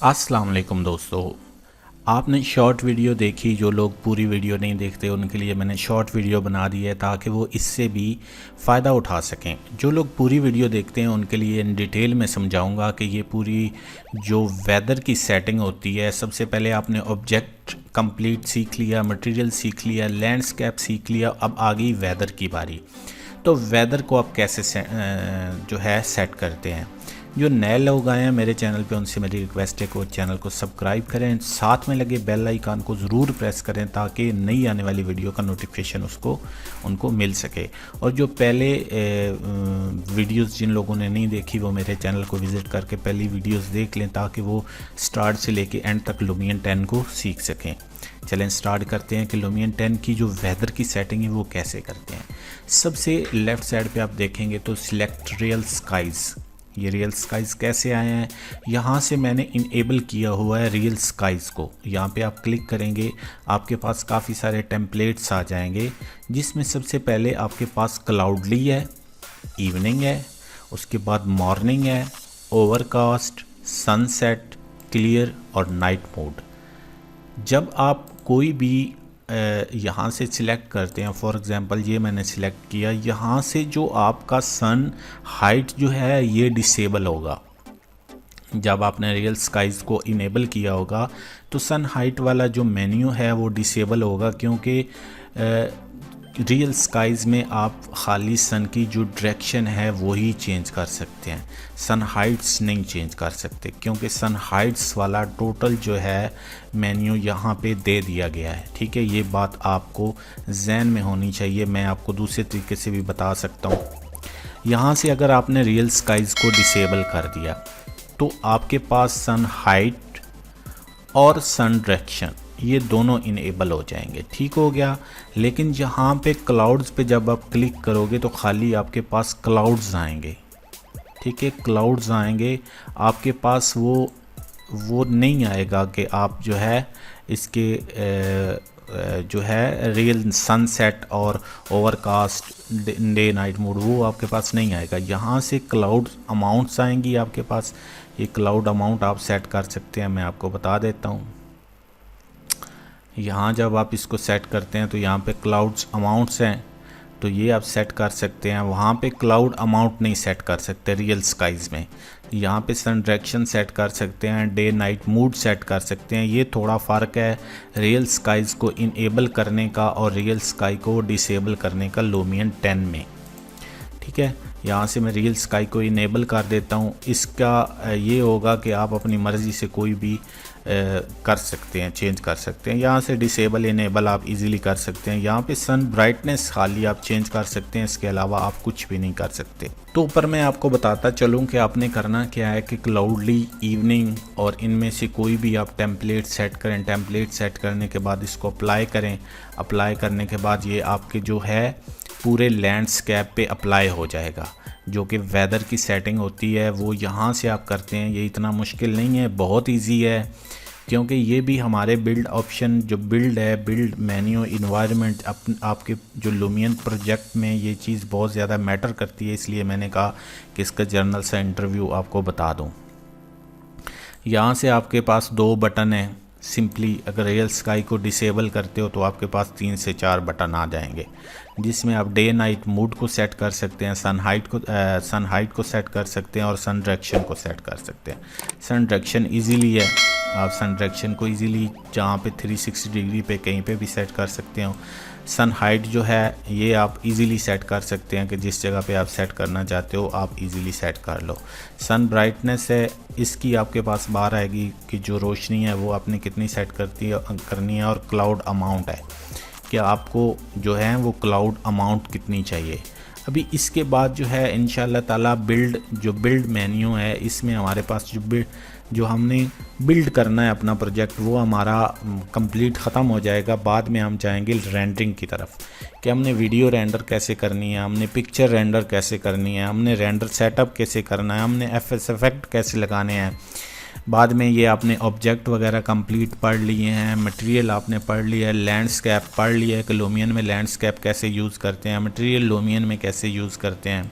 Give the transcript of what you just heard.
अस्सलाम वालेकुम दोस्तों। आपने शॉर्ट वीडियो देखी, जो लोग पूरी वीडियो नहीं देखते उनके लिए मैंने शॉर्ट वीडियो बना दी है ताकि वो इससे भी फ़ायदा उठा सकें। जो लोग पूरी वीडियो देखते हैं उनके लिए इन डिटेल में समझाऊंगा कि ये पूरी जो वेदर की सेटिंग होती है, सबसे पहले आपने ऑब्जेक्ट कंप्लीट सीख लिया, मटेरियल सीख लिया, लैंडस्केप सीख लिया, अब आ गई वेदर की बारी। तो वेदर को आप कैसे जो है सेट करते हैं। जो नए लोग आए हैं मेरे चैनल पे उनसे मेरी रिक्वेस्ट है कि वो चैनल को सब्सक्राइब करें, साथ में लगे बेल आइकन को ज़रूर प्रेस करें ताकि नई आने वाली वीडियो का नोटिफिकेशन उनको मिल सके। और जो पहले वीडियोस जिन लोगों ने नहीं देखी वो मेरे चैनल को विज़िट करके पहली वीडियोस देख लें ताकि वो स्टार्ट से लेके एंड तक लुमियन 10 को सीख सकें। चलें स्टार्ट करते हैं कि लुमियन 10 की जो वेदर की सेटिंग है वो कैसे करते हैं। सबसे लेफ़्ट साइड पे आप देखेंगे तो सिलेक्ट रियल स्काइज़, ये रियल स्काइज़ कैसे आए हैं, यहाँ से मैंने इनेबल किया हुआ है रियल स्काइज़ को। यहाँ पे आप क्लिक करेंगे, आपके पास काफ़ी सारे टेम्पलेट्स आ जाएंगे जिसमें सबसे पहले आपके पास क्लाउडली है, इवनिंग है, उसके बाद मॉर्निंग है, ओवरकास्ट, सनसेट, क्लियर और नाइट मोड। जब आप कोई भी यहाँ से सिलेक्ट करते हैं, फॉर एग्ज़ाम्पल ये मैंने सिलेक्ट किया, यहाँ से जो आपका सन हाइट जो है ये डिसेबल होगा। जब आपने रियल स्काइज़ को इनेबल किया होगा तो सन हाइट वाला जो मेन्यू है वो डिसेबल होगा, क्योंकि रियल स्काइज़ में आप खाली सन की जो डायरेक्शन है वही चेंज कर सकते हैं, सन हाइट्स नहीं चेंज कर सकते, क्योंकि सन हाइट्स वाला टोटल जो है मेन्यू यहाँ पे दे दिया गया है। ठीक है, ये बात आपको ज़हन में होनी चाहिए। मैं आपको दूसरे तरीके से भी बता सकता हूँ। यहाँ से अगर आपने रियल स्काइज़ को डिसेबल कर दिया तो आपके पास सन हाइट और सन डायरेक्शन ये दोनों इनेबल हो जाएंगे। ठीक हो गया। लेकिन यहाँ पे क्लाउड्स पे जब आप क्लिक करोगे तो खाली आपके पास क्लाउड्स आएंगे। ठीक है, क्लाउड्स आएंगे, आपके पास वो नहीं आएगा कि आप जो है इसके जो है रियल सनसेट और ओवरकास्ट, डे नाइट मोड, वो आपके पास नहीं आएगा। यहाँ से क्लाउड अमाउंट्स आएंगी आपके पास। ये क्लाउड अमाउंट आप सेट कर सकते हैं, मैं आपको बता देता हूँ। यहाँ जब आप इसको सेट करते हैं तो यहाँ पे क्लाउड्स अमाउंट्स हैं, तो ये आप सेट कर सकते हैं। वहाँ पे क्लाउड अमाउंट नहीं सेट कर सकते रियल स्काइज़ में। यहाँ पे सन डायरेक्शन सेट कर सकते हैं, डे नाइट मूड सेट कर सकते हैं। ये थोड़ा फ़र्क है रियल स्काइज़ को इनेबल करने का और रियल स्काई को डिसेबल करने का लुमियन 10 में। ठीक है, यहाँ से मैं रियल स्काई को इनेबल कर देता हूँ। इसका ये होगा कि आप अपनी मर्ज़ी से कोई भी कर सकते हैं, चेंज कर सकते हैं। यहाँ से डिसेबल इनेबल आप इजीली कर सकते हैं। यहाँ पे सन ब्राइटनेस खाली आप चेंज कर सकते हैं, इसके अलावा आप कुछ भी नहीं कर सकते। तो ऊपर मैं आपको बताता चलूँ कि आपने करना क्या है कि क्लाउडली, इवनिंग और इनमें से कोई भी आप टेम्पलेट सेट करें। टेम्पलेट सेट करने के बाद इसको अप्लाई करें। अप्लाई करने के बाद ये आपके जो है पूरे लैंडस्केप पे अप्लाई हो जाएगा। जो कि वेदर की सेटिंग होती है वो यहाँ से आप करते हैं। ये इतना मुश्किल नहीं है, बहुत इजी है, क्योंकि ये भी हमारे बिल्ड ऑप्शन जो बिल्ड है, बिल्ड मेन्यू, इन्वायरमेंट, आपके जो लुमियन प्रोजेक्ट में ये चीज़ बहुत ज़्यादा मैटर करती है, इसलिए मैंने कहा कि इसका जर्नल सा इंटरव्यू आपको बता दूँ। यहाँ से आपके पास 2 बटन हैं। सिंपली अगर रियल स्काई को डिसेबल करते हो तो आपके पास 3 से 4 बटन आ जाएंगे, जिसमें आप डे नाइट मूड को सेट कर सकते हैं, सन हाइट को सेट कर सकते हैं और सन डायरेक्शन को सेट कर सकते हैं। सन डायरेक्शन इजीली है, आप सन डायरेक्शन को इजीली जहाँ पे 360 डिग्री पे कहीं पे भी सेट कर सकते हो। सन हाइट जो है ये आप इजीली सेट कर सकते हैं कि जिस जगह पे आप सेट करना चाहते हो आप इजीली सेट कर लो। सन ब्राइटनेस है, इसकी आपके पास बाहर आएगी कि जो रोशनी है वो आपने कितनी सेट करनी है। और क्लाउड अमाउंट है कि आपको जो है वो क्लाउड अमाउंट कितनी चाहिए। अभी इसके बाद जो है इंशाल्लाह ताला बिल्ड मेन्यू है, इसमें हमारे पास जो हमने बिल्ड करना है अपना प्रोजेक्ट वो हमारा कंप्लीट ख़त्म हो जाएगा। बाद में हम जाएंगे रेंडरिंग की तरफ कि हमने वीडियो रेंडर कैसे करनी है, हमने पिक्चर रेंडर कैसे करनी है, हमने रेंडर सेटअप कैसे करना है, हमने एफएक्स इफेक्ट कैसे लगाने हैं। बाद में ये आपने ऑब्जेक्ट वगैरह कंप्लीट पढ़ लिए हैं, मटेरियल आपने पढ़ लिया है, लैंडस्केप पढ़ लिया है कि लुमियन में लैंडस्केप कैसे यूज़ करते हैं, मटेरियल लुमियन में कैसे यूज़ करते हैं।